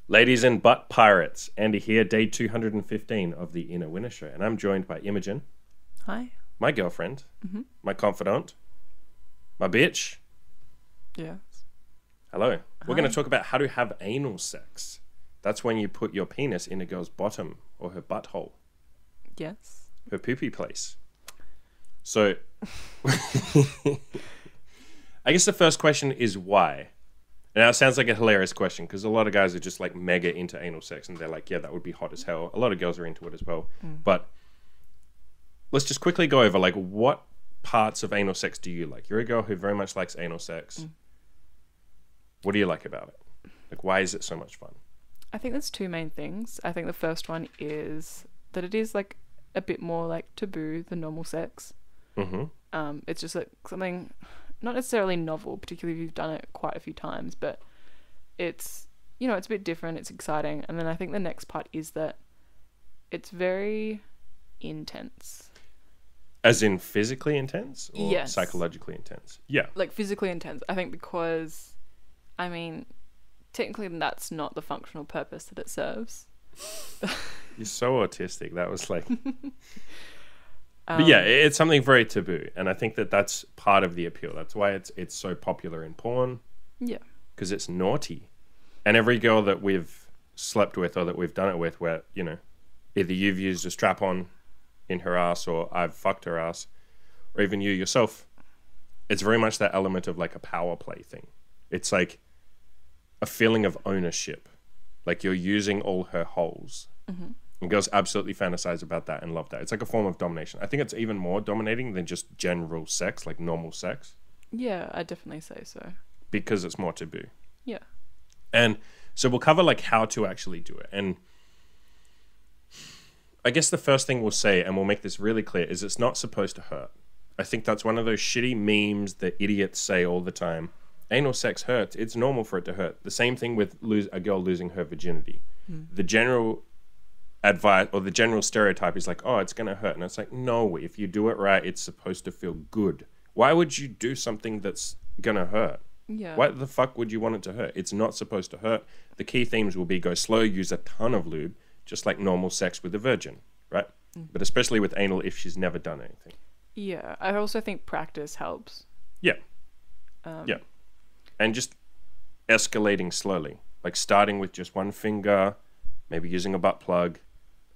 Ladies and butt pirates, Andy here, day 215 of the Inner Winner Show. And I'm joined by Imogen, Hi. my girlfriend, my confidant, my bitch. Yes. Hello. We're going Hi. to talk about how to have anal sex. That's when you put your penis in a girl's bottom or her butthole, Yes. her poopy place. So, I guess the first question is why? Now, it sounds like a hilarious question because a lot of guys are just like mega into anal sex and they're like, yeah, that would be hot as hell. A lot of girls are into it as well. But let's just quickly go over like what parts of anal sex do you like? You're a girl who very much likes anal sex. What do you like about it? Like, why is it so much fun? I think there's two main things. I think the first one is that it is like a bit more like taboo than normal sex. Mm-hmm. It's just like something not necessarily novel, particularly if you've done it quite a few times, but it's, you know, it's a bit different, it's exciting. And then I think the next part is that it's very intense. As in physically intense or Yes. psychologically intense? Yeah. Like physically intense. I think because, I mean, technically that's not the functional purpose that it serves. You're so autistic. That was like... But yeah, it's something very taboo. And I think that that's part of the appeal. That's why it's so popular in porn. Yeah. Because it's naughty. And every girl that we've slept with or that we've done it with where, you know, either you've used a strap-on in her ass or I've fucked her ass, or even you yourself, it's very much that element of like a power play thing. It's like a feeling of ownership. Like you're using all her holes. And girls absolutely fantasize about that and love that. It's like a form of domination. I think it's even more dominating than just general sex, like normal sex, Yeah, I definitely say so. because it's more taboo. Yeah. And so we'll cover like how to actually do it. And I guess the first thing we'll say, and we'll make this really clear, is it's not supposed to hurt. I think that's one of those shitty memes that idiots say all the time. Anal sex hurts. It's normal for it to hurt. The same thing with a girl losing her virginity. The general advice or the general stereotype is like, oh, it's going to hurt. And it's like, no, if you do it right, it's supposed to feel good. Why would you do something that's going to hurt? Yeah. Why the fuck would you want it to hurt? It's not supposed to hurt. The key themes will be go slow, use a ton of lube, just like normal sex with a virgin, right? But especially with anal if she's never done anything. Yeah. I also think practice helps. Yeah. Yeah. And just escalating slowly. Like starting with just one finger, maybe using a butt plug,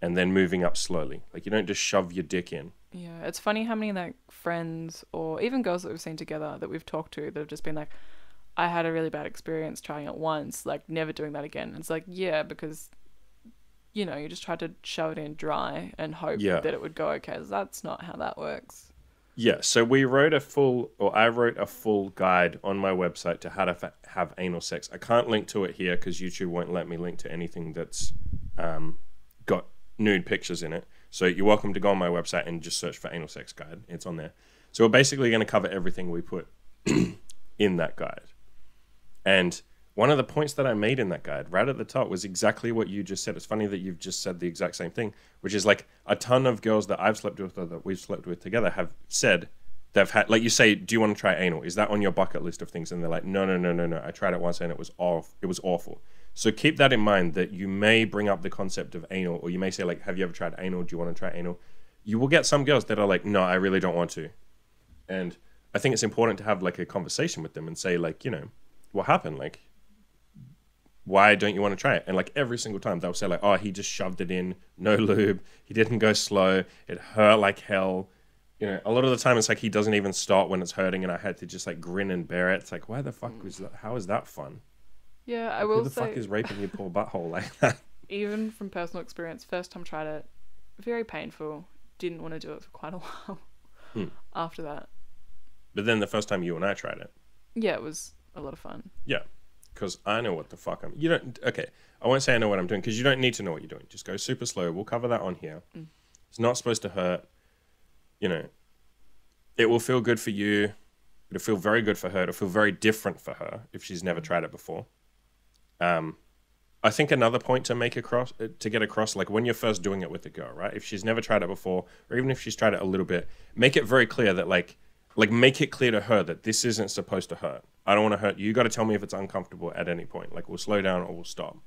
and then moving up slowly. Like you don't just shove your dick in. Yeah. It's funny how many like friends or even girls that we've seen together that we've talked to that have just been like, I had a really bad experience trying it once, like never doing that again. And it's like, yeah, because, you know, you just tried to shove it in dry and hope Yeah. that it would go okay. That's not how that works. Yeah, so I wrote a full guide on my website to how to have anal sex. I can't link to it here because YouTube won't let me link to anything that's got nude pictures in it. So you're welcome to go on my website and just search for anal sex guide. It's on there. So we're basically going to cover everything we put in that guide. And one of the points that I made in that guide right at the top was exactly what you just said. It's funny that you've just said the exact same thing, which is like a ton of girls that I've slept with or that we've slept with together have said they've had, like you say, do you want to try anal? Is that on your bucket list of things? And they're like, no. I tried it once and it was awful. So keep that in mind that you may bring up the concept of anal, or you may say like, have you ever tried anal? Do you want to try anal? You will get some girls that are like, no, I really don't want to. And I think it's important to have like a conversation with them and say like, you know, what happened? Like, why don't you want to try it? And like every single time they'll say like, oh, he just shoved it in, no lube. He didn't go slow. It hurt like hell. You know, a lot of the time it's like he doesn't even start when it's hurting and I had to just like grin and bear it. It's like, why the fuck was that? How is that fun? Yeah, I Who will the say, fuck is raping your poor butthole like that? even from personal experience, first time tried it, very painful. Didn't want to do it for quite a while after that. But then the first time you and I tried it. Yeah, it was a lot of fun. Yeah. Because I know what the fuck you don't, okay. I won't say I know what I'm doing because you don't need to know what you're doing. Just go super slow. We'll cover that on here. It's not supposed to hurt. You know, it will feel good for you. It'll feel very good for her. It'll feel very different for her if she's never tried it before. I think another point to get across, like when you're first doing it with a girl, right? If she's never tried it before, or even if she's tried it a little bit, make it very clear that like make it clear to her that this isn't supposed to hurt. I don't want to hurt you. You got to tell me if it's uncomfortable at any point. Like we'll slow down or we'll stop.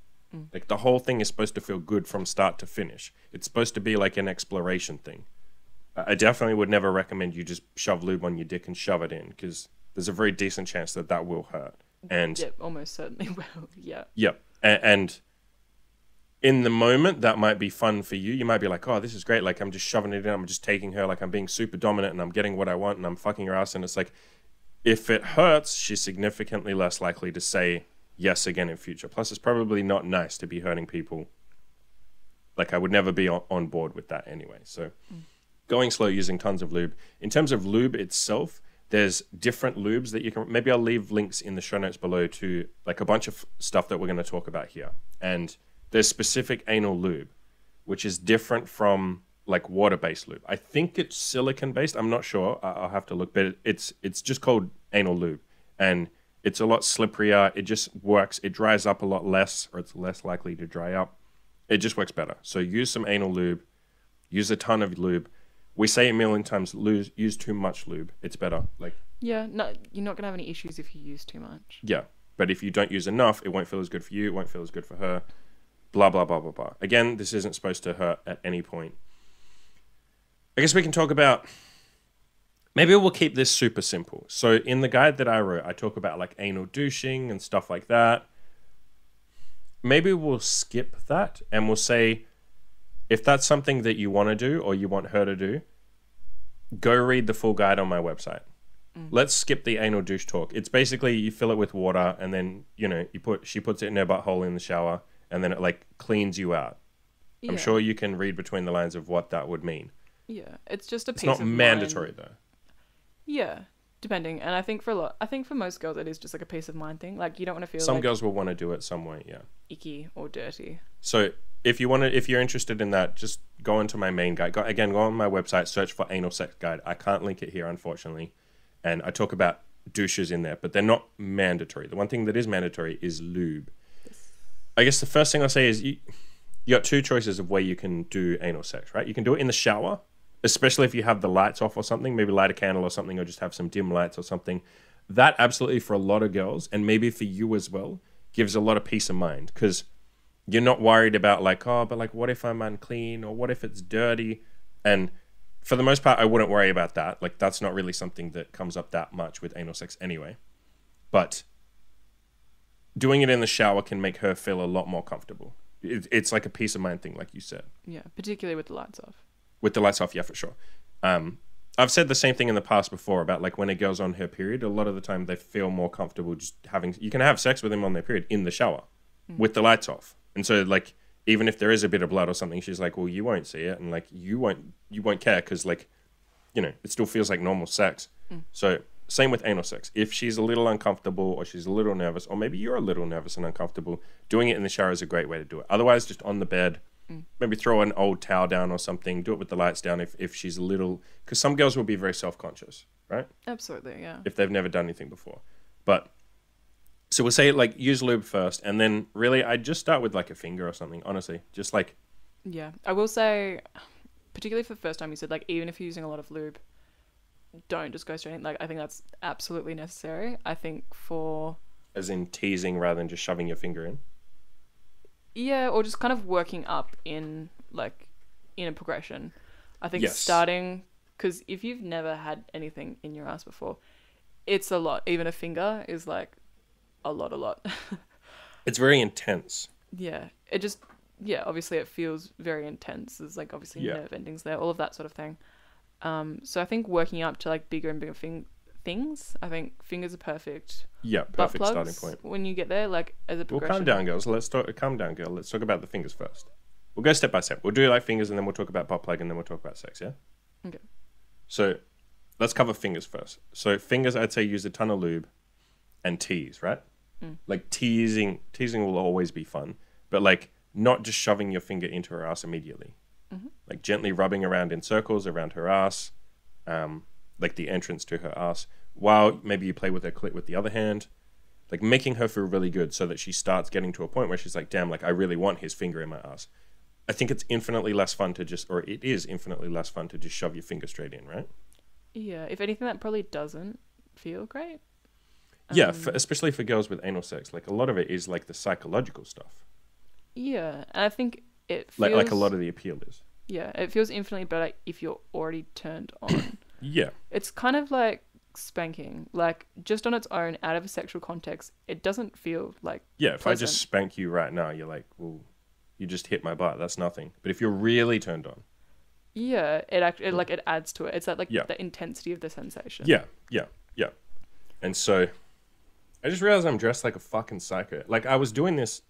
Like the whole thing is supposed to feel good from start to finish. It's supposed to be like an exploration thing. I definitely would never recommend you just shove lube on your dick and shove it in, because there's a very decent chance that that will hurt. And Yep, almost certainly will. Yeah. yep. And in the moment, that might be fun for you. You might be like, oh, this is great. Like, I'm just shoving it in. I'm just taking her. Like, I'm being super dominant and I'm getting what I want and I'm fucking her ass. And it's like, if it hurts, she's significantly less likely to say yes again in future. Plus, it's probably not nice to be hurting people. Like, I would never be on board with that anyway. So going slow, using tons of lube. In terms of lube itself, there's different lubes that you can... Maybe I'll leave links in the show notes below to like a bunch of stuff that we're going to talk about here. And there's specific anal lube, which is different from like water-based lube. I think it's silicone-based. I'm not sure. I'll have to look. But it's just called anal lube. And it's a lot slipperier. It just works. It dries up a lot less, or it's less likely to dry up. It just works better. So use some anal lube. Use a ton of lube. We say a million times, use too much lube. It's better. Like, Yeah, no, you're not gonna have any issues if you use too much. yeah. But if you don't use enough, it won't feel as good for you. It won't feel as good for her. Blah, blah, blah, blah, blah. Again, this isn't supposed to hurt at any point. I guess we can talk about... Maybe we'll keep this super simple. So in the guide that I wrote, I talk about like anal douching and stuff like that. Maybe we'll skip that and we'll say, if that's something that you want to do or you want her to do, go read the full guide on my website. Let's skip the anal douche talk. It's basically you fill it with water and then, you know, she puts it in her butthole in the shower and then it like cleans you out. Yeah. I'm sure you can read between the lines of what that would mean. Yeah, it's just a It's piece not of mandatory mind. though. Yeah, depending. And I think for most girls, it is just like a peace of mind thing. Like you don't want to feel Some like girls will want to do it some way, yeah. icky or dirty. So if you're interested in that, just go into my main guide. Go on my website, search for anal sex guide. I can't link it here, unfortunately. And I talk about douches in there, but they're not mandatory. The one thing that is mandatory is lube. I guess the first thing I'll say is you got two choices of where you can do anal sex, right? You can do it in the shower, especially if you have the lights off or something, maybe light a candle or something, or just have some dim lights or something. That absolutely for a lot of girls, and maybe for you as well, gives a lot of peace of mind, because you're not worried about like, oh, but like, what if I'm unclean, or what if it's dirty? And for the most part, I wouldn't worry about that. Like, that's not really something that comes up that much with anal sex anyway. But doing it in the shower can make her feel a lot more comfortable. It's like a peace of mind thing, like you said. Yeah, particularly with the lights off. With the lights off, yeah, for sure. I've said the same thing in the past before about like when a girl's on her period, a lot of the time they feel more comfortable just having... You can have sex with them on their period in the shower with the lights off. And so like, even if there is a bit of blood or something, she's like, well, you won't see it. And like, you won't care because like, you know, it still feels like normal sex. So same with anal sex. If she's a little uncomfortable or she's a little nervous, or maybe you're a little nervous and uncomfortable, doing it in the shower is a great way to do it. Otherwise, just on the bed, maybe throw an old towel down or something, do it with the lights down if she's a little... Because some girls will be very self-conscious, right? Absolutely, yeah. If they've never done anything before. But... So we'll say like use lube first, and then really I'd just start with like a finger or something, honestly. Just like... Yeah, I will say, particularly for the first time, you said like even if you're using a lot of lube, don't just go straight in. Like I think that's absolutely necessary. I think for... As in teasing rather than just shoving your finger in? Yeah, or just kind of working up in like in a progression. I think Yes. starting... Because if you've never had anything in your ass before, it's a lot. Even a finger is like... a lot. It's very intense. Yeah, it just... Yeah, obviously it feels very intense. There's like obviously nerve endings there, all of that sort of thing. So I think working up to like bigger and bigger things, I think fingers are perfect. Yeah, Butt perfect plugs, starting point. when you get there, like as a Well, progression. calm down, girls. Calm down, girl. Let's talk about the fingers first. We'll go step by step. We'll do like fingers, and then we'll talk about butt plug, and then we'll talk about sex, yeah? Okay. So let's cover fingers first. So fingers, I'd say use a ton of lube and tease, right? Like teasing will always be fun, but like not just shoving your finger into her ass immediately. Like gently rubbing around in circles around her ass, like the entrance to her ass, while maybe you play with her clit with the other hand, like making her feel really good so that she starts getting to a point where she's like, damn, like I really want his finger in my ass. I think it's infinitely less fun to just, or it is infinitely less fun to just shove your finger straight in, right? Yeah, if anything, that probably doesn't feel great. Yeah, especially for girls with anal sex, like a lot of it is like the psychological stuff. Yeah, and I think it feels Like a lot of the appeal is. yeah, it feels infinitely better if you're already turned on. Yeah. It's kind of like spanking, like just on its own, out of a sexual context, it doesn't feel like Yeah, if I pleasant. just spank you right now, you're like, well, you just hit my butt. That's nothing. But if you're really turned on, Yeah, it actually like it adds to it. It's that like Yeah. the intensity of the sensation. yeah. And so I just realized I'm dressed like a fucking psycho. Like I was doing this.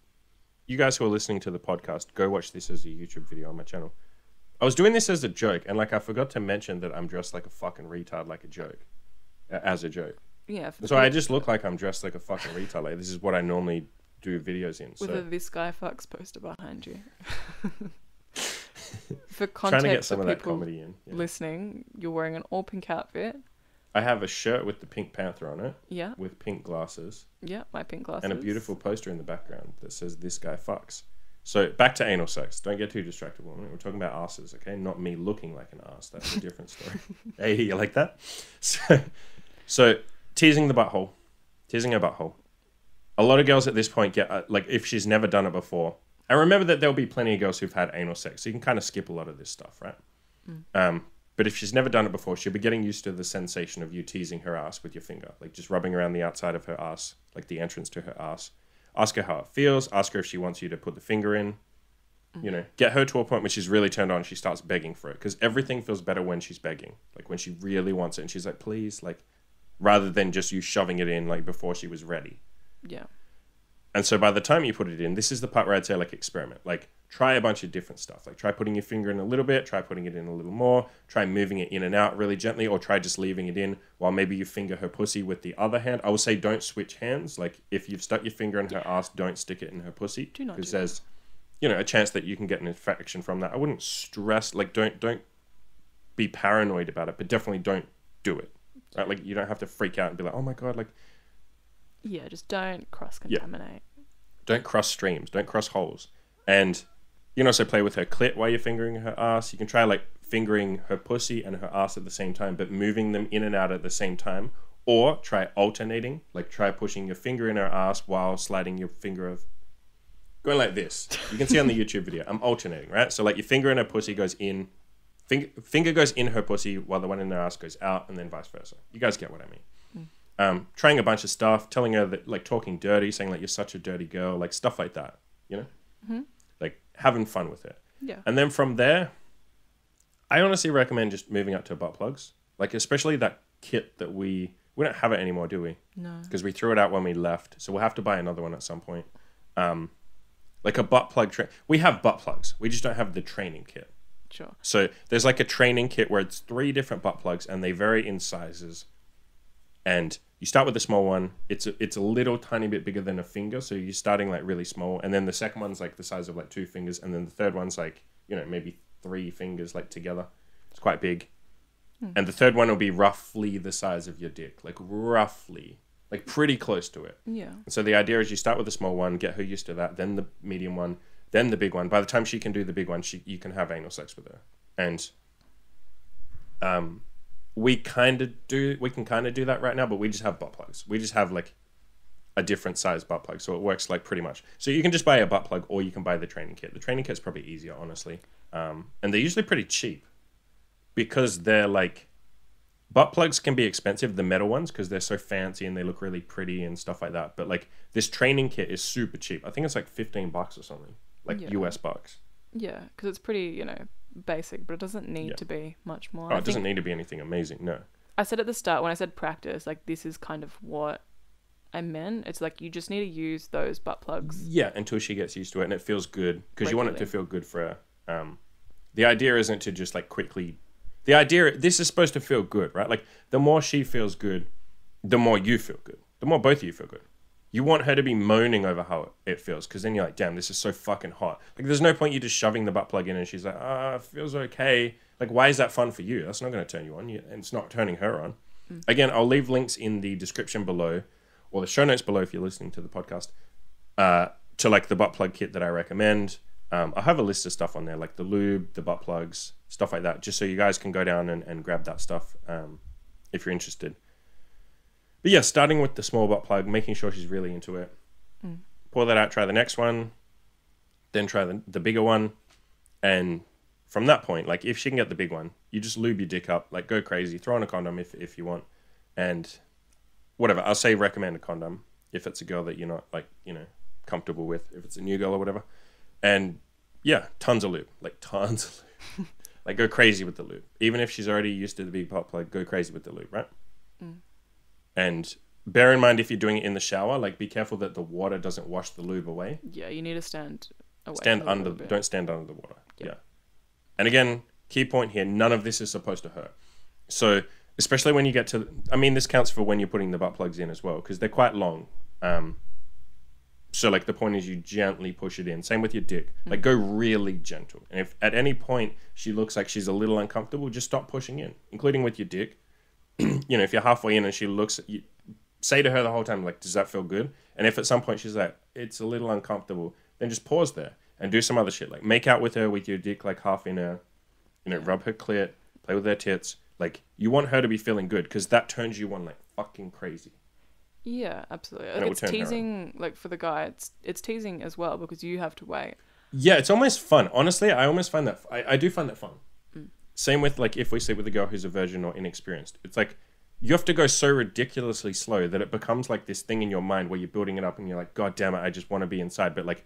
You guys who are listening to the podcast, go watch this as a YouTube video on my channel. I was doing this as a joke, and like I forgot to mention that I'm dressed like a fucking retard, like a joke, as a joke. Yeah. For the So I people just look like I'm dressed like a fucking retard. Like this is what I normally do videos in. with So a "This Guy Fucks" poster behind you. For trying to get context some for of that people comedy in. Yeah. listening, you're wearing an all pink outfit. I have a shirt with the Pink Panther on it, Yeah, with pink glasses, yeah, my pink glasses. and a beautiful poster in the background that says "This guy fucks." So back to anal sex. Don't get too distracted, woman. We're talking about asses, okay? Not me looking like an ass. That's a different story. Hey, you like that? So teasing the butthole, teasing her butthole. A lot of girls at this point get like if she's never done it before. And remember that there'll be plenty of girls who've had anal sex, so you can kind of skip a lot of this stuff, right? But if she's never done it before, she'll be getting used to the sensation of you teasing her ass with your finger, like just rubbing around the outside of her ass, like the entrance to her ass. Ask her how it feels. Ask her if she wants you to put the finger in. You know, get her to a point where she's really turned on. She starts begging for it because everything feels better when she's begging, like when she really wants it and she's like, please, like, rather than just you shoving it in like before she was ready. Yeah, And so by the time you put it in, this is the part where I'd say like experiment. Like try a bunch of different stuff. Like try putting your finger in a little bit, try putting it in a little more, try moving it in and out really gently, or try just leaving it in while maybe you finger her pussy with the other hand. I would say don't switch hands. Like if you've stuck your finger in her ass, don't stick it in her pussy. Do not Because do there's, you know, a chance that you can get an infection from that. I wouldn't stress, like don't be paranoid about it, but definitely don't do it. Right? Like you don't have to freak out and be like, oh my God, like yeah. Just don't cross contaminate. don't cross streams, don't cross holes. And you can also play with her clit while you're fingering her ass. You can try like fingering her pussy and her ass at the same time, but moving them in and out at the same time. Or try alternating, like try pushing your finger in her ass while sliding your finger of going like this. You can see on the YouTube video, I'm alternating, right? So like your finger in her pussy goes in, finger goes in her pussy while the one in her ass goes out, and then vice versa. You guys get what I mean. Trying a bunch of stuff, telling her that, like talking dirty, saying like you're such a dirty girl, like stuff like that, you know? Like having fun with it. Yeah. And then from there, I honestly recommend just moving up to butt plugs. Like especially that kit that we don't have it anymore, do we? No. Because we threw it out when we left. So we'll have to buy another one at some point. Like a butt plug. We have butt plugs. We just don't have the training kit. Sure. So there's like a training kit where it's 3 different butt plugs and they vary in sizes. And you start with the small one. It's a little tiny bit bigger than a finger. So you're starting like really small. And then the second one's like the size of like 2 fingers. And then the third one's like, you know, maybe 3 fingers like together. It's quite big. And the third one will be roughly the size of your dick. Like roughly. Like pretty close to it. Yeah. And so the idea is you start with the small one, get her used to that, then the medium one, then the big one. By the time she can do the big one, you can have anal sex with her. And we can kind of do that right now, but we just have butt plugs. We just have like a different size butt plug, so it works like pretty much. So you can just buy a butt plug, or you can buy the training kit. The training kit's probably easier, honestly, and they're usually pretty cheap because they're like butt plugs can be expensive, the metal ones, because they're so fancy and they look really pretty and stuff like that. But like this training kit is super cheap. I think it's like $15 or something, like Yeah. US bucks. Yeah, because it's pretty, you know, basic, but it doesn't need to be much more. Oh, I it doesn't think need to be anything amazing, no. I said at the start when I said practice, like this is kind of what I meant. It's like you just need to use those butt plugs. Yeah, until she gets used to it and it feels good, because you want it to Regularly. feel good for her. The idea isn't to just like quickly. The idea, this is supposed to feel good, right? Like the more she feels good, the more you feel good. The more both of you feel good. You want her to be moaning over how it feels, because then you're like, damn, this is so fucking hot. Like there's no point you just shoving the butt plug in and she's like, it feels okay. Like why is that fun for you? That's not going to turn you on, and it's not turning her on. Again, I'll leave links in the description below, or the show notes below if you're listening to the podcast, to like the butt plug kit that I recommend. I have a list of stuff on there, like the lube, the butt plugs, stuff like that, just so you guys can go down and grab that stuff if you're interested. But yeah, starting with the small butt plug, making sure she's really into it. Pour that out, try the next one. then try the bigger one, and from that point, like if she can get the big one, you just lube your dick up, like go crazy, throw on a condom if you want, and whatever. I'll say recommend a condom if it's a girl that you're not like, you know, comfortable with, if it's a new girl or whatever. And yeah, tons of lube, like tons of lube. Like go crazy with the lube. Even if she's already used to the big butt plug, go crazy with the lube, right? And bear in mind if you're doing it in the shower, like be careful that the water doesn't wash the lube away. Yeah, you need to stand away. Stand under, don't stand under the water. Yep. Yeah. And again, key point here, none of this is supposed to hurt. So especially when you get to, I mean, this counts for when you're putting the butt plugs in as well, because they're quite long. So like the point is you gently push it in. Same with your dick. Like go really gentle. And if at any point she looks like she's a little uncomfortable, just stop pushing in, including with your dick. You know, if you're halfway in and she looks at you, say to her the whole time, like, does that feel good? And if at some point she's like, it's a little uncomfortable, then just pause there and do some other shit. Like make out with her with your dick like half in her, you know, rub her clit, play with her tits. Like you want her to be feeling good because that turns you on like fucking crazy. Yeah, absolutely. And it's teasing, like for the guy, it's teasing as well because you have to wait. Yeah, it's almost fun. Honestly, I almost find that, I do find that fun. Same with like if we sleep with a girl who's a virgin or inexperienced. It's like you have to go so ridiculously slow that it becomes like this thing in your mind where you're building it up and you're like, God damn it, I just want to be inside. But like,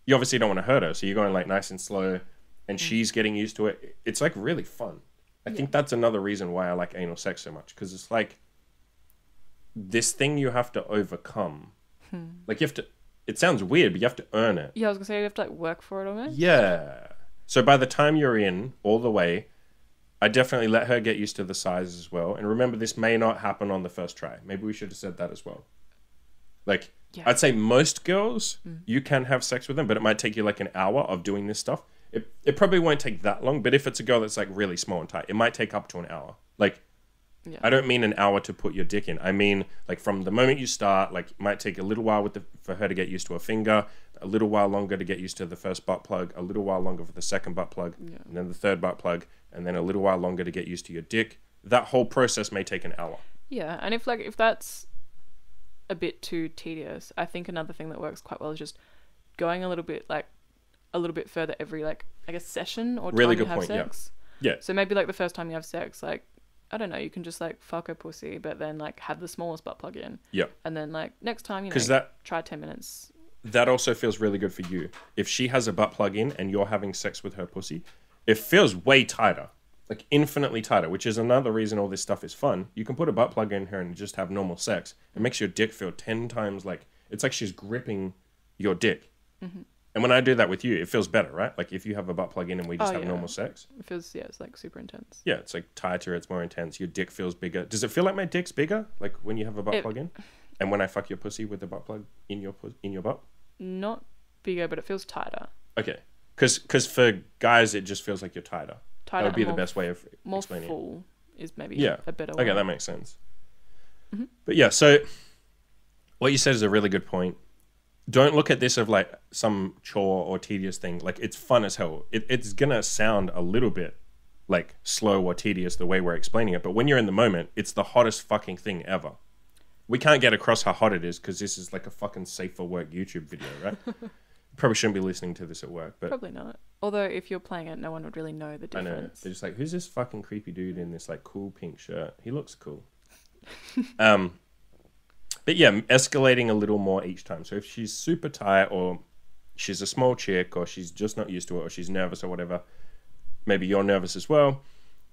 you obviously don't want to hurt her. So you're going like nice and slow and she's getting used to it. It's like really fun. I think that's another reason why I like anal sex so much. Because it's like this thing you have to overcome. Like you have to, it sounds weird, but you have to earn it. Yeah, I was gonna say you have to like work for it almost. Yeah. So by the time you're in all the way, I definitely let her get used to the size as well. And remember, this may not happen on the first try. Maybe we should have said that as well. Like, I'd say most girls, you can have sex with them, but it might take you like an hour of doing this stuff. It probably won't take that long, but if it's a girl that's like really small and tight, it might take up to an hour. Like, I don't mean an hour to put your dick in. I mean, like from the moment you start, like it might take a little while for her to get used to a finger, a little while longer to get used to the first butt plug, a little while longer for the second butt plug, and then the third butt plug, and then a little while longer to get used to your dick. That whole process may take an hour. Yeah, and if that's a bit too tedious, I think another thing that works quite well is just going a little bit further every like I guess session or really time good you have point. sex. Yeah. So maybe like the first time you have sex, like I don't know, you can just like fuck her pussy, but then like have the smallest butt plug in. Yeah. And then like next time, you know, try 10 minutes. That also feels really good for you. If she has a butt plug in and you're having sex with her pussy, it feels way tighter, like infinitely tighter, which is another reason all this stuff is fun. You can put a butt plug in her and just have normal sex. It makes your dick feel 10 times like, it's like she's gripping your dick. And when I do that with you, it feels better, right? Like if you have a butt plug in and we just have normal sex. It feels, it's like super intense. Yeah, it's like tighter, it's more intense. Your dick feels bigger. Does it feel like my dick's bigger? Like when you have a butt plug in? And when I fuck your pussy with the butt plug in your butt? Not bigger, but it feels tighter. Okay. Because for guys, it just feels like you're tighter. That would be the best way of explaining it. More full is maybe a better way. Okay, that makes sense. But yeah, so what you said is a really good point. Don't look at this of like some chore or tedious thing. Like it's fun as hell. It's gonna sound a little bit like slow or tedious the way we're explaining it, but when you're in the moment, it's the hottest fucking thing ever. We can't get across how hot it is because this is like a fucking safe for work YouTube video, right? Probably shouldn't be listening to this at work, but probably not. Although if you're playing it, no one would really know the difference. I know. They're just like, who's this fucking creepy dude in this like cool pink shirt? He looks cool. But yeah, escalating a little more each time. So if she's super tight or she's a small chick or she's just not used to it or she's nervous or whatever, maybe you're nervous as well,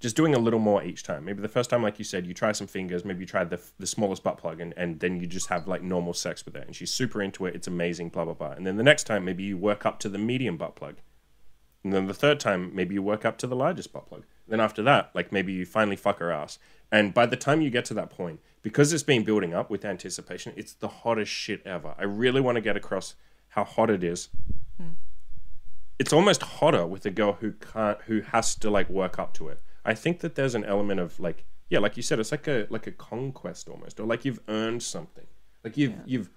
just doing a little more each time. Maybe the first time, like you said, you try some fingers, maybe you tried the smallest butt plug and then you just have like normal sex with her and she's super into it, it's amazing, blah, blah, blah. And then the next time, maybe you work up to the medium butt plug. And then the third time, maybe you work up to the largest butt plug. Then after that, like maybe you finally fuck her ass. And by the time you get to that point, because it's been building up with anticipation, it's the hottest shit ever. I really want to get across how hot it is. It's almost hotter with a girl who has to like work up to it. I think that there's an element of like, yeah, like you said, it's like a conquest almost, or like you've earned something. Like you've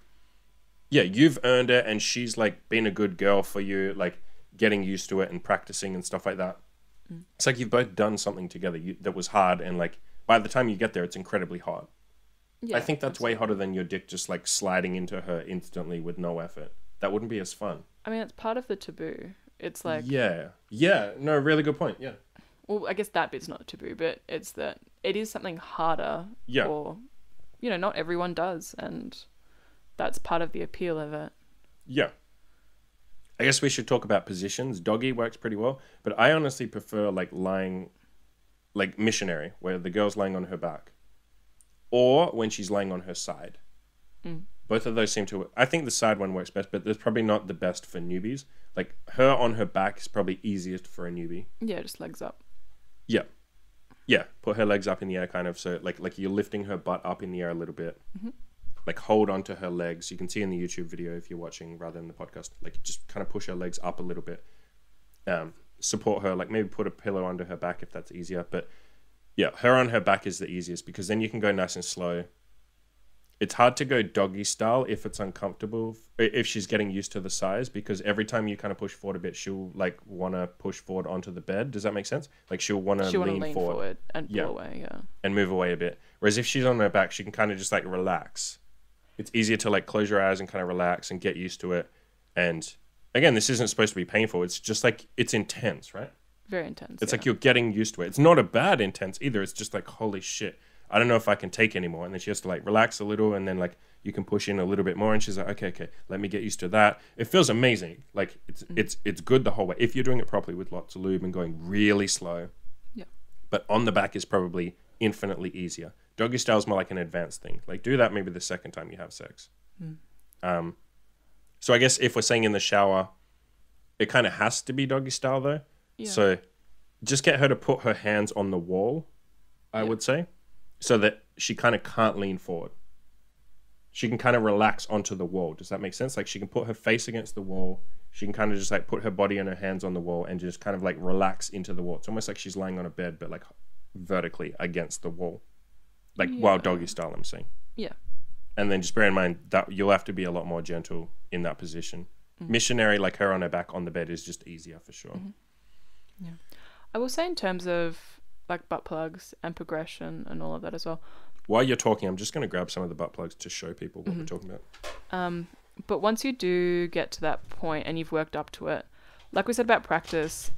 earned it, and she's like been a good girl for you, like getting used to it and practicing and stuff like that. It's like you've both done something together that was hard, and like by the time you get there, it's incredibly hot. Yeah, I think that's way hotter than your dick just like sliding into her instantly with no effort. That wouldn't be as fun. I mean, it's part of the taboo. It's like, Yeah. Yeah. No, really good point. Yeah. well, I guess that bit's not taboo, but it's that it is something harder. Yeah. Or, not everyone does, and that's part of the appeal of it. Yeah. I guess we should talk about positions. Doggy works pretty well, but I honestly prefer like lying, like missionary, where the girl's lying on her back, or when she's lying on her side. Both of those seem to. I think the side one works best, but it's probably not the best for newbies. Like her on her back is probably easiest for a newbie. Yeah, just legs up. Yeah, yeah. Put her legs up in the air, kind of. So like you're lifting her butt up in the air a little bit. Like hold onto her legs. You can see in the YouTube video if you're watching rather than the podcast. Like just kind of push her legs up a little bit. Support her. Like maybe put a pillow under her back if that's easier. But yeah, her on her back is the easiest because then you can go nice and slow. It's hard to go doggy style if it's uncomfortable, if she's getting used to the size, because every time you kind of push forward a bit, she'll like want to push forward onto the bed. Does that make sense? Like she'll want to lean forward and pull away, yeah. And move away a bit. Whereas if she's on her back, she can kind of just like relax. It's easier to like close your eyes and kind of relax and get used to it. And again, this isn't supposed to be painful. It's just like, it's intense, right? Very intense. It's like you're getting used to it. It's not a bad intense either. It's just like, holy shit, I don't know if I can take anymore. And then she has to like relax a little, and then like you can push in a little bit more, and she's like, okay, let me get used to that. It feels amazing. Like it's good the whole way if you're doing it properly with lots of lube and going really slow. Yeah. But on the back is probably infinitely easier. Doggy style is more like an advanced thing. Like do that maybe the second time you have sex. So I guess if we're saying in the shower, it kind of has to be doggy style though. Yeah. So just get her to put her hands on the wall, I would say, so that she kind of can't lean forward. She can kind of relax onto the wall. Does that make sense? Like she can put her face against the wall. She can kind of just like put her body and her hands on the wall and just kind of like relax into the wall. It's almost like she's lying on a bed, but like vertically against the wall. Like while doggy style, I'm saying. Yeah. And then just bear in mind that you'll have to be a lot more gentle in that position. Missionary, like her on her back on the bed, is just easier for sure. Yeah. I will say in terms of like butt plugs and progression and all of that as well. While you're talking, I'm just going to grab some of the butt plugs to show people what we're talking about. But once you do get to that point and you've worked up to it, like we said about practice,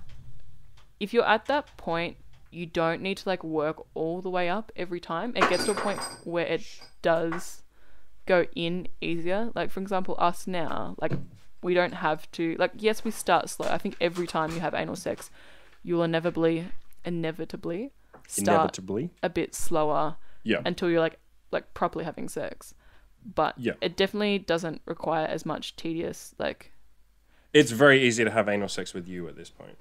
if you're at that point, you don't need to like work all the way up every time. It gets to a point where it does go in easier. Like for example, us now, like we don't have to, like, yes, we start slow. I think every time you have anal sex, you'll inevitably start a bit slower until you're like properly having sex. But it definitely doesn't require as much tedious, like... It's very easy to have anal sex with you at this point.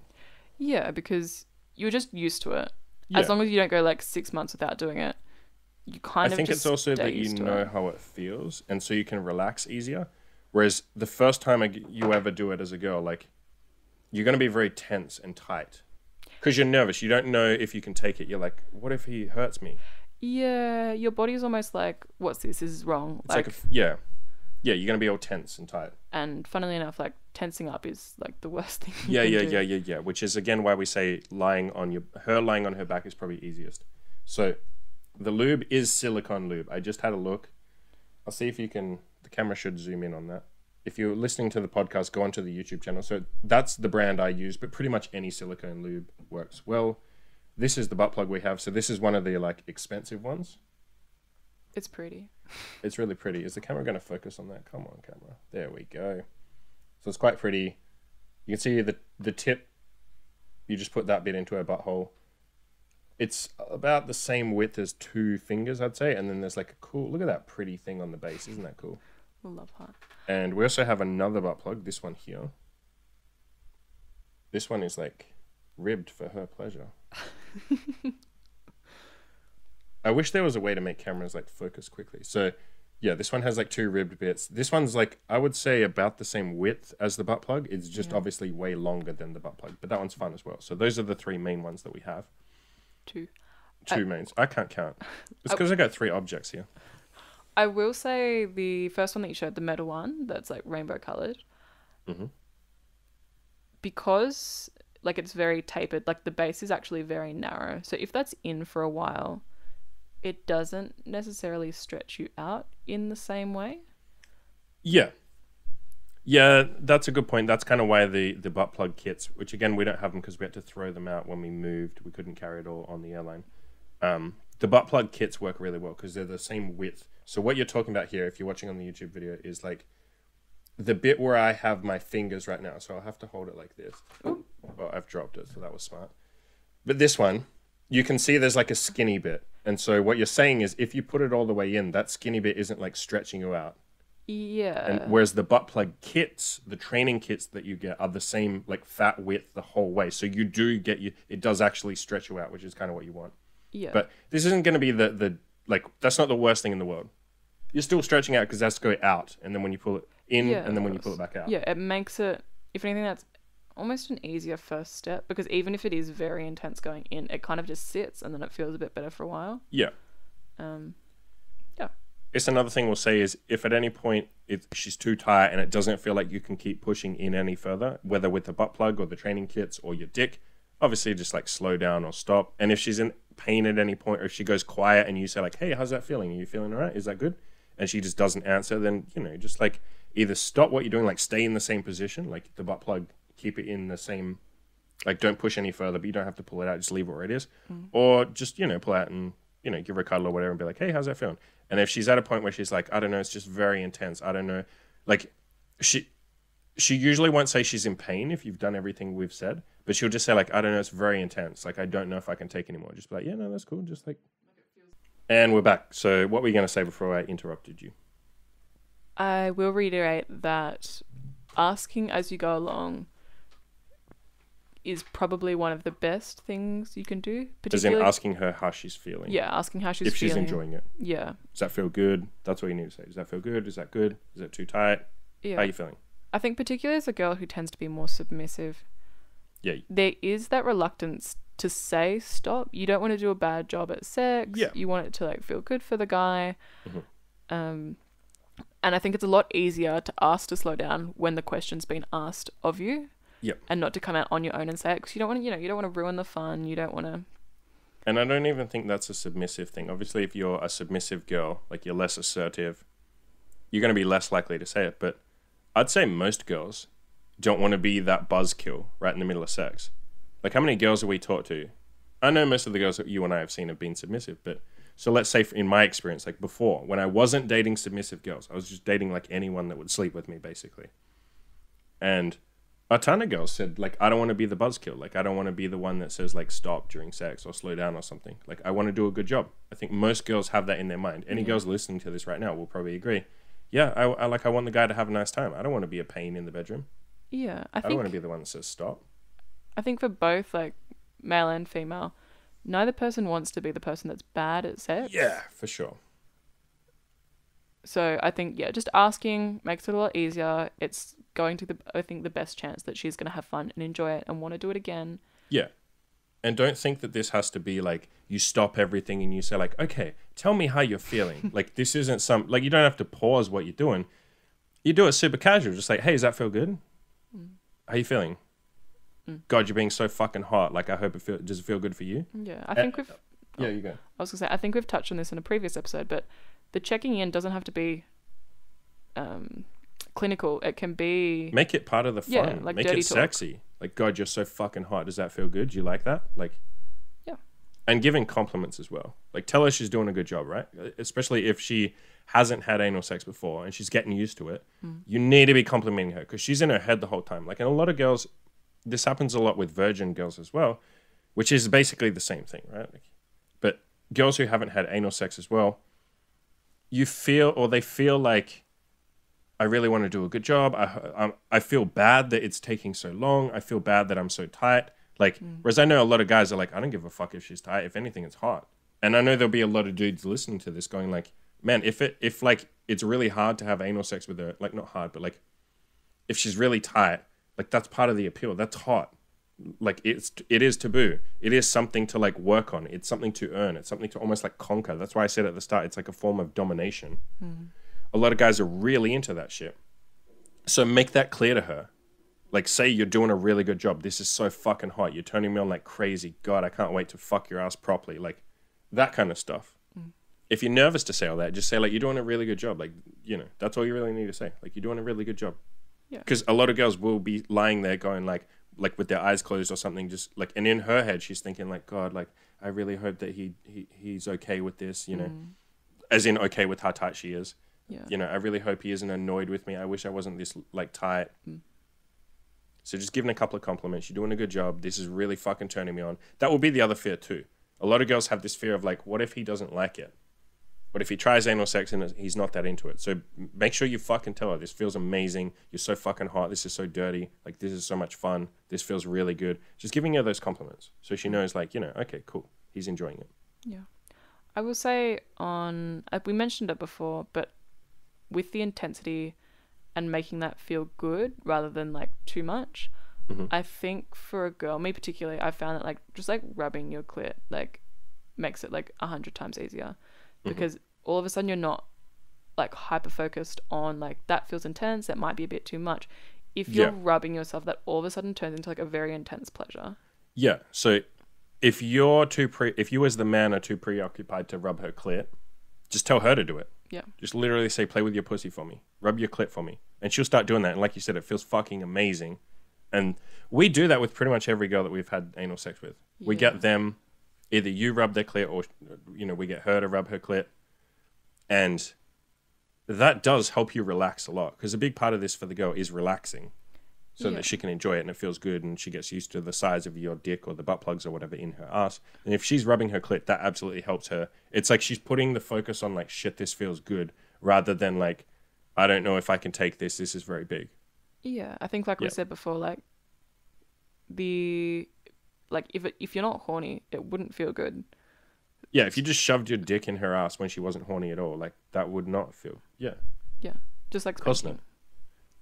Yeah, because you're just used to it. Yeah. As long as you don't go like 6 months without doing it, you kind of I think just it's also that you know how it feels, and so you can relax easier. Whereas the first time you ever do it as a girl, like, you're going to be very tense and tight. Because you're nervous. You don't know if you can take it. You're like, what if he hurts me? Yeah, your body's almost like, what's this? This is wrong. It's like yeah, you're going to be all tense and tight. And funnily enough, like, tensing up is like the worst thing you can do. Which is, again, why we say lying on her back is probably easiest. So the lube is silicone lube. I just had a look. I'll see if you can... The camera should zoom in on that. If you're listening to the podcast, go onto the YouTube channel. So that's the brand I use, but pretty much any silicone lube works. Well, this is the butt plug we have. So this is one of the like expensive ones. It's pretty. It's really pretty. Is the camera going to focus on that? Come on, camera. There we go. So it's quite pretty. You can see the tip. You just put that bit into her butthole. It's about the same width as 2 fingers, I'd say. And then there's like a cool, look at that pretty thing on the base. Isn't that cool? Love that. And we also have another butt plug, this one here. This one is like ribbed for her pleasure. I wish there was a way to make cameras like focus quickly. So yeah, this one has like 2 ribbed bits. This one's like, I would say about the same width as the butt plug. It's just obviously way longer than the butt plug, but that one's fun as well. So those are the 3 main ones that we have. 2 mains. I can't count. It's because I got 3 objects here. I will say the first one that you showed, the metal one, that's like rainbow colored. Because like it's very tapered, like the base is actually very narrow. So if that's in for a while, it doesn't necessarily stretch you out in the same way. Yeah. Yeah, that's a good point. That's kind of why the butt plug kits, which again we don't have them because we had to throw them out when we moved. We couldn't carry it all on the airline. The butt plug kits work really well because they're the same width. So what you're talking about here, if you're watching on the YouTube video, is like the bit where I have my fingers right now. So I'll have to hold it like this. Oh, I've dropped it, so that was smart. But this one, you can see there's like a skinny bit. And so what you're saying is if you put it all the way in, that skinny bit isn't like stretching you out. Yeah. And whereas the butt plug kits, the training kits that you get are the same like fat width the whole way. So you do get it does actually stretch you out, which is kind of what you want. Yeah. But this isn't going to be the like, that's not the worst thing in the world. You're still stretching out because that's go out. And then when you pull it in, and then when you pull it back out. Yeah, it makes it, if anything, that's almost an easier first step, because even if it is very intense going in, it kind of just sits and then it feels a bit better for a while. Yeah. Yeah. It's another thing we'll say is if at any point she's too tight and it doesn't feel like you can keep pushing in any further, whether with the butt plug or the training kits or your dick, obviously just like slow down or stop. And if she's in pain at any point, or if she goes quiet and you say like, hey, how's that feeling? Are you feeling all right? Is that good? And she just doesn't answer, then, you know, just like either stop what you're doing, like stay in the same position, like the butt plug, keep it in the same, like don't push any further, but you don't have to pull it out, just leave it where it is. Or just, you know, pull out and, you know, give her a cuddle or whatever and be like, hey, how's that feeling? And if she's at a point where she's like, I don't know, it's just very intense, I don't know, like she usually won't say she's in pain if you've done everything we've said, but she'll just say like, I don't know, it's very intense, like I don't know if I can take anymore. Just be like, yeah, no, that's cool, just like. And we're back. So what were you going to say before I interrupted you? I will reiterate that asking as you go along is probably one of the best things you can do. As in asking her how she's feeling. Yeah, asking how she's feeling. If she's feeling. enjoying it. Yeah. Does that feel good? That's what you need to say. Does that feel good? Is that good? Is that too tight? Yeah. How are you feeling? I think particularly as a girl who tends to be more submissive, yeah, there is that reluctance to say stop. You don't want to do a bad job at sex. Yeah. You want it to like feel good for the guy. Mm-hmm. And I think it's a lot easier to ask to slow down when the question's been asked of you. Yep. And not to come out on your own and say it, because you don't want to, you don't want to ruin the fun. You don't want to. And I don't even think that's a submissive thing. Obviously, if you're a submissive girl, like you're less assertive, you're going to be less likely to say it. But I'd say most girls don't want to be that buzzkill right in the middle of sex. Like, how many girls have we talked to? I know most of the girls that you and I have seen have been submissive, but so let's say in my experience, like before, when I wasn't dating submissive girls, I was just dating like anyone that would sleep with me, basically. And a ton of girls said, like, I don't want to be the buzzkill. Like, I don't want to be the one that says, like, stop during sex or slow down or something. Like, I want to do a good job. I think most girls have that in their mind. Any girls listening to this right now will probably agree. Yeah, I want the guy to have a nice time. I don't want to be a pain in the bedroom. Yeah, I don't want to be the one that says stop. I think for both, like, male and female, neither person wants to be the person that's bad at sex. Yeah, for sure. So I think, yeah, just asking makes it a lot easier. It's going to the best chance that she's going to have fun and enjoy it and want to do it again. Yeah. And don't think that this has to be like, you stop everything and you say like, okay, tell me how you're feeling. Like, this isn't like, you don't have to pause what you're doing. You do it super casual. Just like, hey, does that feel good? How you feeling? God, you're being so fucking hot. Like, I hope does it feel good for you? Yeah, I think we've... Yeah, you go. I was going to say, I think we've touched on this in a previous episode, but the checking in doesn't have to be clinical. It can be... Make it part of the fun. Yeah, like make dirty it talk. sexy. Like, God, you're so fucking hot. Does that feel good? Do you like that? Like... Yeah. And giving compliments as well. Like, tell her she's doing a good job, right? Especially if she hasn't had anal sex before and she's getting used to it. You need to be complimenting her because she's in her head the whole time. Like, and a lot of girls... This happens a lot with virgin girls as well, which is basically the same thing, right? But girls who haven't had anal sex as well, they feel like, I really want to do a good job. I feel bad that it's taking so long. I feel bad that I'm so tight. Like, whereas I know a lot of guys are like, I don't give a fuck if she's tight. If anything, it's hot. And I know there'll be a lot of dudes listening to this going like, man, if like it's really hard to have anal sex with her, like not hard, but like if she's really tight, like that's part of the appeal. That's hot. Like it is taboo. It is something to like work on. It's something to earn. It's something to almost like conquer. That's why I said at the start, it's like a form of domination. A lot of guys are really into that shit. So make that clear to her. Like, say you're doing a really good job. This is so fucking hot. You're turning me on like crazy. God, I can't wait to fuck your ass properly. Like that kind of stuff. If you're nervous to say all that, just say like, you're doing a really good job. Like, you know, that's all you really need to say. Like, you're doing a really good job. Yeah. Because a lot of girls will be lying there going like with their eyes closed or something, just like, and in her head she's thinking like, God, like I really hope that he's okay with this, you know, as in okay with how tight she is. Yeah. You know, I really hope he isn't annoyed with me. I wish I wasn't this like tight. So just giving a couple of compliments. You're doing a good job. This is really fucking turning me on. That will be the other fear too. A lot of girls have this fear of like, what if he doesn't like it? What if he tries anal sex and he's not that into it? So make sure you fucking tell her, this feels amazing. You're so fucking hot. This is so dirty. Like, this is so much fun. This feels really good. Just giving her those compliments. So she knows like, you know, okay, cool. He's enjoying it. Yeah. I will say we mentioned it before, but with the intensity and making that feel good rather than like too much, I think for a girl, me particularly, I found that like just like rubbing your clit like makes it like 100 times easier, because all of a sudden you're not like hyper focused on like that feels intense, that might be a bit too much. If you're rubbing yourself, that all of a sudden turns into like a very intense pleasure. Yeah. So if you as the man are too preoccupied to rub her clit, just tell her to do it. Yeah. Just literally say, play with your pussy for me. Rub your clit for me. And she'll start doing that. And like you said, it feels fucking amazing. And we do that with pretty much every girl that we've had anal sex with. Yeah. We get them, either you rub their clit or, you know, we get her to rub her clit. And that does help you relax a lot. Because a big part of this for the girl is relaxing. So that she can enjoy it and it feels good and she gets used to the size of your dick or the butt plugs or whatever in her ass. And if she's rubbing her clit, that absolutely helps her. It's like she's putting the focus on like, shit, this feels good, rather than like, I don't know if I can take this. This is very big. Yeah, I think like we said before, like if you're not horny, it wouldn't feel good. Yeah, if you just shoved your dick in her ass when she wasn't horny at all, like that would not feel. Yeah, just like spanking.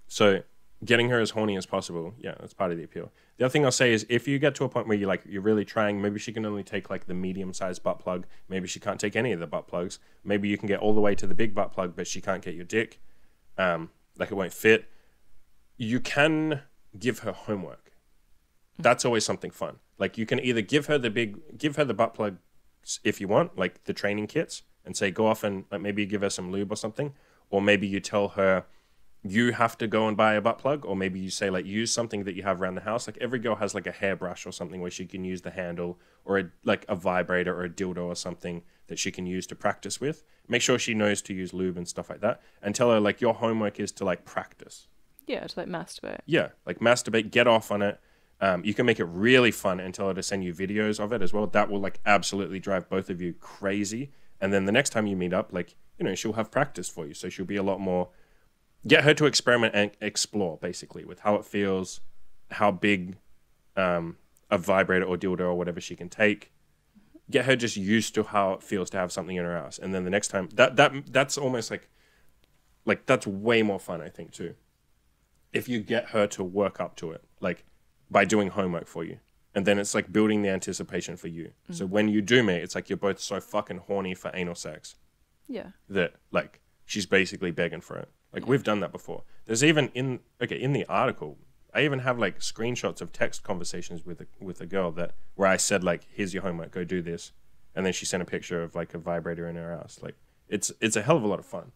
So getting her as horny as possible, that's part of the appeal. The other thing I'll say is if you get to a point where you're really trying, maybe she can only take like the medium-sized butt plug. Maybe she can't take any of the butt plugs. Maybe you can get all the way to the big butt plug, but she can't get your dick. Like it won't fit. You can give her homework. That's always something fun. Like you can either give her the butt plug if you want, like the training kits, and say go off and like, maybe give her some lube or something, or maybe you tell her you have to go and buy a butt plug, or maybe you say like use something that you have around the house. Like every girl has like a hairbrush or something where she can use the handle, or a vibrator or a dildo or something that she can use to practice with. Make sure she knows to use lube and stuff like that, and tell her like your homework is to like practice. Yeah, to like masturbate. Yeah, like masturbate, get off on it. You can make it really fun and tell her to send you videos of it as well. That will like absolutely drive both of you crazy. And then the next time you meet up, like, you know, she'll have practice for you. So she'll be a lot more, get her to experiment and explore basically with how it feels, how big a vibrator or dildo or whatever she can take. Get her just used to how it feels to have something in her ass. And then the next time, that's almost like that's way more fun, I think, too. If you get her to work up to it, like by doing homework for you. And then it's like building the anticipation for you. So when you do meet, it's like you're both so fucking horny for anal sex. Yeah. That like she's basically begging for it. Like we've done that before. There's even in the article, I even have like screenshots of text conversations with a girl where I said like, here's your homework, go do this. And then she sent a picture of like a vibrator in her ass. Like it's a hell of a lot of fun.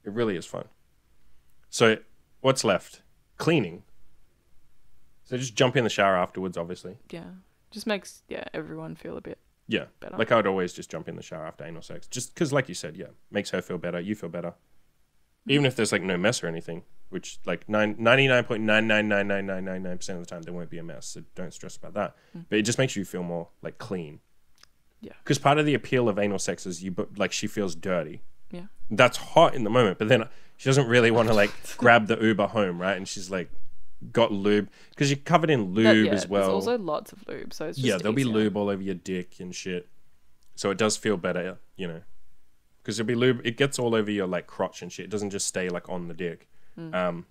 It really is fun. So what's left? Cleaning. So just jump in the shower afterwards, obviously. Yeah. Just makes everyone feel a bit better. Like I would always just jump in the shower after anal sex. Just because like you said, makes her feel better, you feel better. Even if there's like no mess or anything, which like 99.9999999% of the time there won't be a mess, so don't stress about that. But it just makes you feel more like clean. Yeah. Because part of the appeal of anal sex is she feels dirty. Yeah. That's hot in the moment, but then she doesn't really want to like grab the Uber home, right? And she's like got lube because you're covered in lube as well. There's also lots of lube, so it's just there'll be lube all over your dick and shit. So it does feel better, you know. Because there'll be lube, it gets all over your like crotch and shit. It doesn't just stay like on the dick. And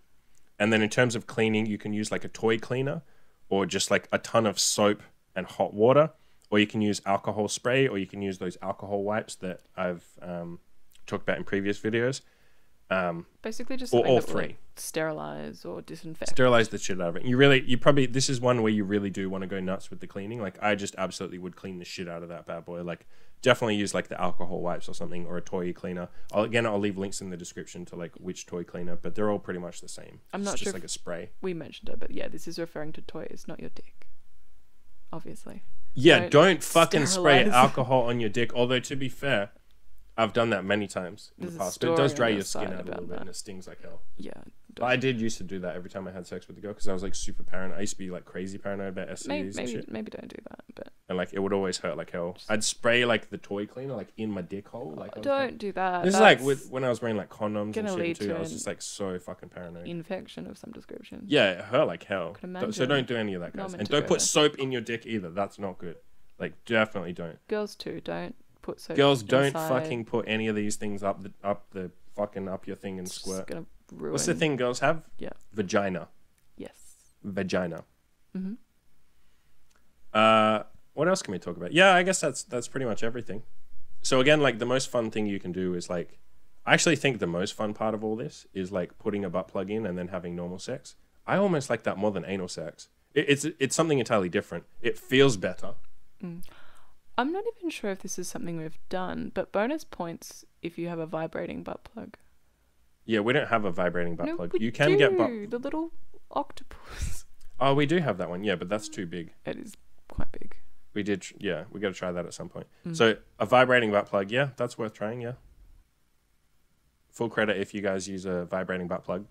then in terms of cleaning, you can use like a toy cleaner, or just like a ton of soap and hot water, or you can use alcohol spray, or you can use those alcohol wipes that I've talked about in previous videos. Basically just or all that three. Like sterilize or disinfect. Sterilize the shit out of it. This is one where you really do want to go nuts with the cleaning. Like I just absolutely would clean the shit out of that bad boy. Like definitely use like the alcohol wipes or something, or a toy cleaner. I'll leave links in the description to like which toy cleaner, but they're all pretty much the same. I'm not It's sure just like a spray. We mentioned it, but yeah, this is referring to toys, not your dick. Obviously. Yeah, don't fucking spray sterilize. alcohol on your dick. Although to be fair, I've done that many times in There's the a past. But it does story dry on your the skin side out a little about bit, and that. it stings like hell. Yeah. But I did used to do that every time I had sex with a girl because I was like super paranoid. I used to be like crazy paranoid about STDs and shit. Maybe don't do that, but And like it would always hurt like hell. I'd spray like the toy cleaner like in my dick hole. Like I was don't do that. This is like when I was wearing like condoms and gonna shit lead too. to I was an just like so fucking paranoid. infection of some description. Yeah, it hurt like hell. Can So imagine. don't do any of that, Not guys. meant And to don't go put there. soap in your dick either. That's not good. Like definitely don't. Girls too, don't put soap. Girls don't inside. fucking put any of these things up your thing and It's just squirt. gonna ruin. What's the thing girls have? Yeah. Vagina. Yes. Vagina. Mhm. What else can we talk about? Yeah, I guess that's pretty much everything. So again, like the most fun thing you can do is like, I actually think the most fun part of all this is like putting a butt plug in and then having normal sex. I almost like that more than anal sex. It's something entirely different. It feels better. I'm not even sure if this is something we've done, but bonus points if you have a vibrating butt plug. Yeah, we don't have a vibrating butt No, plug. we You can get butt. the little octopus. Oh, we do have that one. Yeah, but that's too big. It is quite big. We did. Yeah, we got to try that at some point. Mm. So a vibrating butt plug. Yeah, that's worth trying. Yeah. Full credit if you guys use a vibrating butt plug.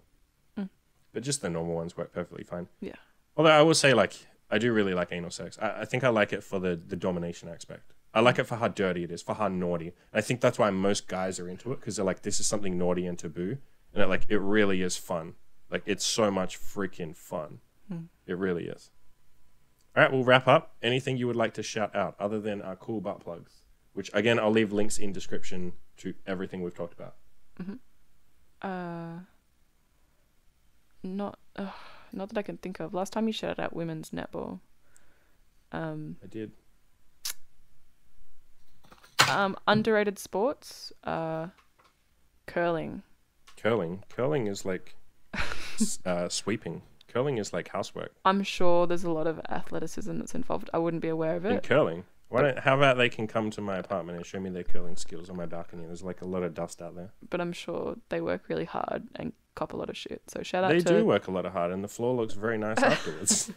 Mm. But just the normal ones work perfectly fine. Yeah. Although I will say, like, I do really like anal sex. I think I like it for the domination aspect. I like it for how dirty it is, for how naughty. And I think that's why most guys are into it, because they're like, this is something naughty and taboo. And it really is fun. Like, it's so much freaking fun. It really is. All right, we'll wrap up. Anything you would like to shout out other than our cool butt plugs? Which, again, I'll leave links in description to everything we've talked about. Not that I can think of. Last time you shouted out women's netball. I did. Underrated sports. Curling. Curling is like sweeping. Curling is like housework. I'm sure there's a lot of athleticism that's involved. I wouldn't be aware of In it. curling. How about they can come to my apartment and show me their curling skills on my balcony? There's like a lot of dust out there. But I'm sure they work really hard and cop a lot of shit. So shout out They to do work a lot of hard, and the floor looks very nice afterwards.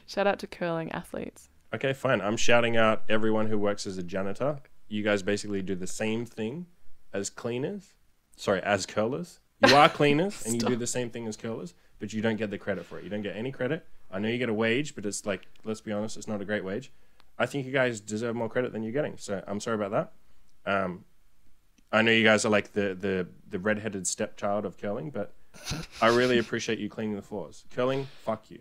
shout out to curling athletes. Okay, fine. I'm shouting out everyone who works as a janitor. You guys basically do the same thing as cleaners. Sorry, as curlers. You are cleaners, and you do the same thing as curlers, but you don't get the credit for it. You don't get any credit. I know you get a wage, but it's like, let's be honest, it's not a great wage. I think you guys deserve more credit than you're getting, so I'm sorry about that. I know you guys are like the redheaded stepchild of curling, but I really appreciate you cleaning the floors. Curling, fuck you.